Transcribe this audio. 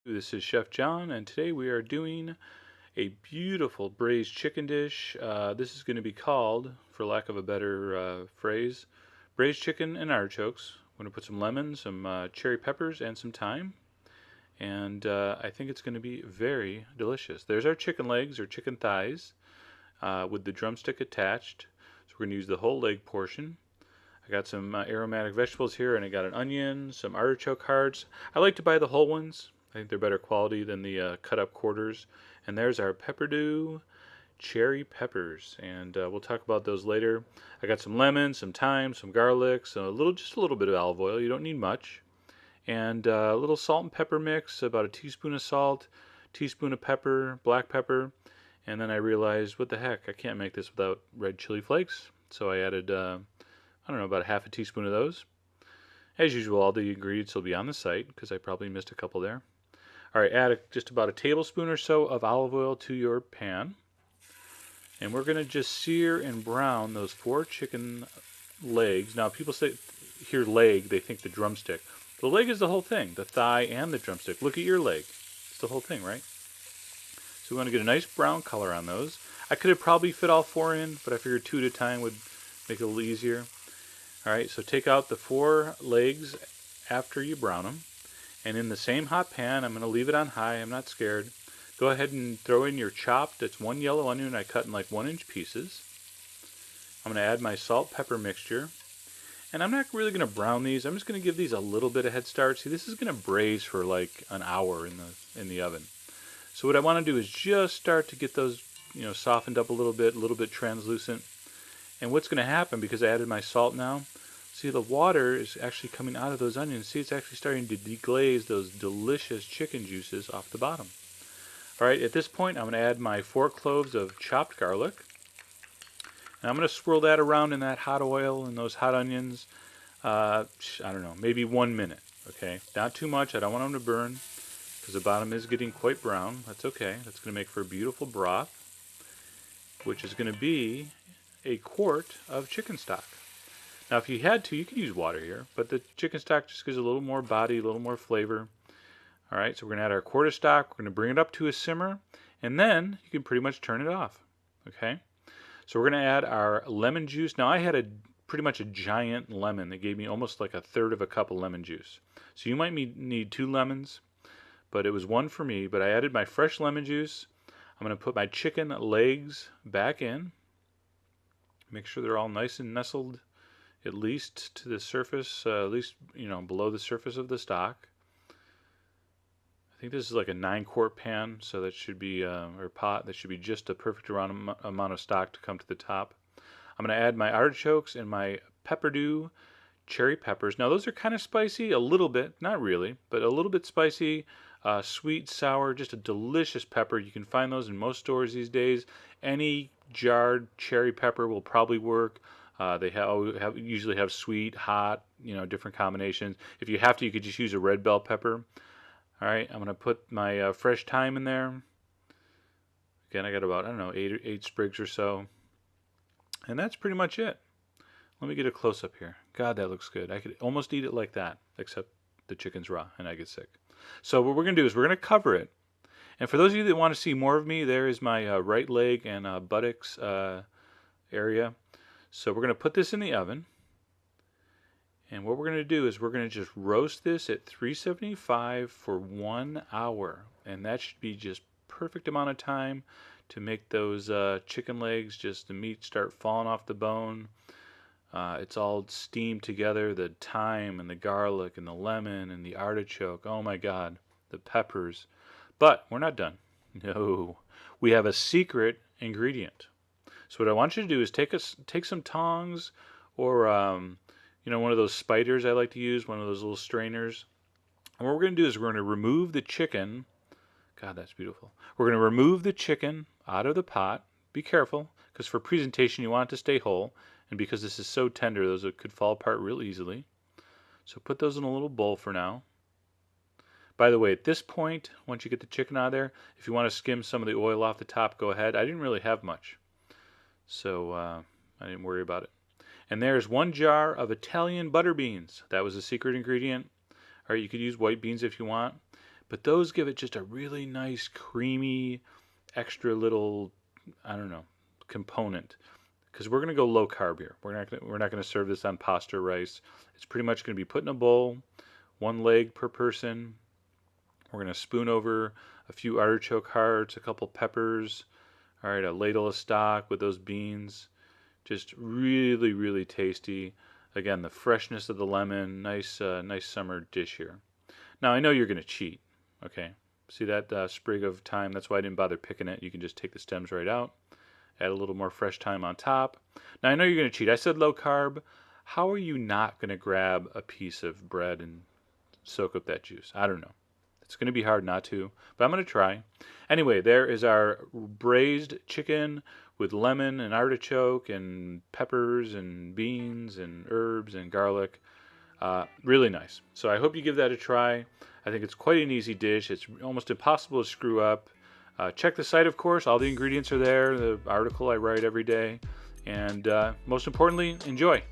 This is Chef John, and today we are doing a beautiful braised chicken dish. This is going to be called, for lack of a better phrase, braised chicken and artichokes. I'm going to put some lemon, some cherry peppers, and some thyme, and I think it's going to be very delicious. There's our chicken legs or chicken thighs with the drumstick attached. So we're going to use the whole leg portion. I got some aromatic vegetables here, and I got an onion, some artichoke hearts. I like to buy the whole ones. I think they're better quality than the cut up quarters. And there's our pepperdew cherry peppers, and we'll talk about those later. I got some lemon, some thyme, some garlic, just a little bit of olive oil. You don't need much, and a little salt and pepper mix, about a teaspoon of salt, teaspoon of pepper, black pepper, and then I realized, what the heck, I can't make this without red chili flakes, so I added I don't know, about a half a teaspoon of those. As usual, all the ingredients will be on the site because I probably missed a couple there. All right, add just about a tablespoon or so of olive oil to your pan. And we're going to just sear and brown those 4 chicken legs. Now, people hear leg, they think the drumstick. The leg is the whole thing, the thigh and the drumstick. Look at your leg. It's the whole thing, right? So we want to get a nice brown color on those. I could have probably fit all 4 in, but I figured 2 at a time would make it a little easier. Alright, so take out the 4 legs after you brown them, and in the same hot pan, I'm going to leave it on high, I'm not scared. Go ahead and throw in your chopped, it's 1 yellow onion I cut in like 1-inch pieces. I'm going to add my salt pepper mixture, and I'm not really going to brown these, I'm just going to give these a little bit of head start. See, this is going to braise for like an hour in the oven. So what I want to do is just start to get those, softened up a little bit translucent. And what's going to happen, because I added my salt now, see, the water is actually coming out of those onions. See, it's actually starting to deglaze those delicious chicken juices off the bottom. All right, at this point, I'm going to add my 4 cloves of chopped garlic. And I'm going to swirl that around in that hot oil and those hot onions, I don't know, maybe 1 minute, okay? Not too much. I don't want them to burn because the bottom is getting quite brown. That's okay. That's going to make for a beautiful broth, which is going to be a quart of chicken stock. Now, if you had to, you could use water here, but the chicken stock just gives a little more body, a little more flavor. All right, so we're going to add our quart of stock. We're going to bring it up to a simmer, and then you can pretty much turn it off. Okay, so we're going to add our lemon juice. Now, I had pretty much a giant lemon that gave me almost like a third of a cup of lemon juice. So you might need 2 lemons, but it was 1 for me. But I added my fresh lemon juice. I'm going to put my chicken legs back in. Make sure they're all nice and nestled, at least to the surface, at least, below the surface of the stock. I think this is like a 9-quart pan, so that should be, or pot, that should be just a perfect amount of stock to come to the top. I'm going to add my artichokes and my pepperdew cherry peppers. Now, those are kind of spicy, a little bit, not really, but a little bit spicy, sweet, sour, just a delicious pepper. You can find those in most stores these days. Any jarred cherry pepper will probably work. They usually have sweet, hot, different combinations. If you have to, you could just use a red bell pepper. All right, I'm going to put my fresh thyme in there. Again, I got about, I don't know, 8 sprigs or so. And that's pretty much it. Let me get a close-up here. God, that looks good. I could almost eat it like that, except the chicken's raw and I get sick. So what we're going to do is we're going to cover it. And for those of you that want to see more of me, there is my right leg and buttocks area. So we're going to put this in the oven. And what we're going to do is we're going to just roast this at 375 for 1 hour. And that should be just perfect amount of time to make those chicken legs, just the meat start falling off the bone. It's all steamed together, the thyme and the garlic and the lemon and the artichoke. Oh my God, the peppers. But we're not done. No, we have a secret ingredient. So what I want you to do is take some tongs or one of those spiders I like to use, one of those little strainers. And what we're going to do is we're going to remove the chicken. God, that's beautiful. We're going to remove the chicken out of the pot. Be careful, because for presentation you want it to stay whole, and because this is so tender, those could fall apart real easily. So put those in a little bowl for now. By the way, at this point, once you get the chicken out of there, if you want to skim some of the oil off the top, go ahead. I didn't really have much, so I didn't worry about it. And there's 1 jar of Italian butter beans. That was a secret ingredient. All right, you could use white beans if you want. but those give it just a really nice, creamy, extra little, I don't know, component. Because we're going to go low carb here. We're not going to serve this on pasta or rice. It's pretty much going to be put in a bowl, one leg per person. We're going to spoon over a few artichoke hearts, a couple peppers, all right, a ladle of stock with those beans. Just really, really tasty. Again, the freshness of the lemon, nice summer dish here. Now, I know you're going to cheat, okay? See that sprig of thyme? That's why I didn't bother picking it. You can just take the stems right out. Add a little more fresh thyme on top. Now, I know you're going to cheat. I said low carb. How are you not going to grab a piece of bread and soak up that juice? I don't know. It's going to be hard not to, but I'm going to try. Anyway, there is our braised chicken with lemon and artichoke and peppers and beans and herbs and garlic. Really nice. So I hope you give that a try. I think it's quite an easy dish. It's almost impossible to screw up. Check the site, of course. All the ingredients are there, the article I write every day. And most importantly, enjoy.